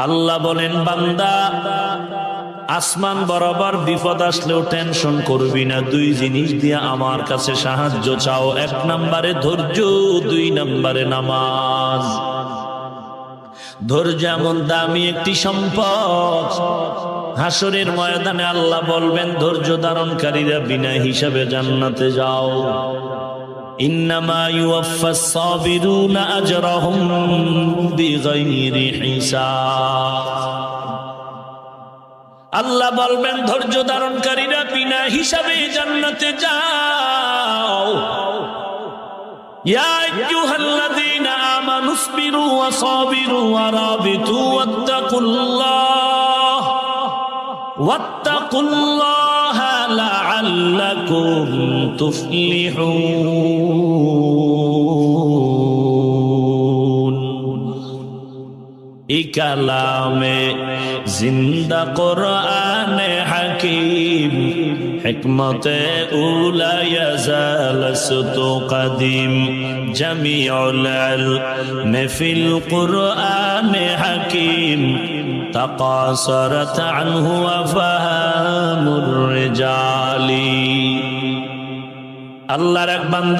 আল্লাহ বলেন, বান্দা আসমান বরাবর বিপদ আসলেও টেনশন করবি না। দুই জিনিস দিয়ে আমার কাছে সাহায্য চাও, এক নম্বরে ধৈর্য, দুই নম্বরে নামাজ। ধৈর্য এমন দামি একটি সম্পদ, হাসরের ময়দানে আল্লাহ বলবেন ধৈর্য ধারণকারীরা বিনা হিসাবে জান্নাতে যাও। ইন্নামা ইউওয়াফাস সাবিরুনা আজরাহুম বিগাইরি হিসাব। আল্লাহ বলবেন ধৈর্য ধারণকারীরা বিনা হিসাবে জান্নাতে যাও। ইয়া আইয়ুহাল্লাযীনা আমানুসবিরু ওয়া সাবিরু ওয়া রাবিতু ওয়াত্তাকুল্লাহা লাআল্লাকুম তুফলিহুন। এই কালামে জিন্দা কোরআনে হাকিম, হিকমতে উলা ইয়াজালসতু কদিম, জামিউল ইলম ফিল কোরআনে হাকিম, তাকাসারাত আনহু আফহামুর রিজালি। আল্লাহর এক বান্দা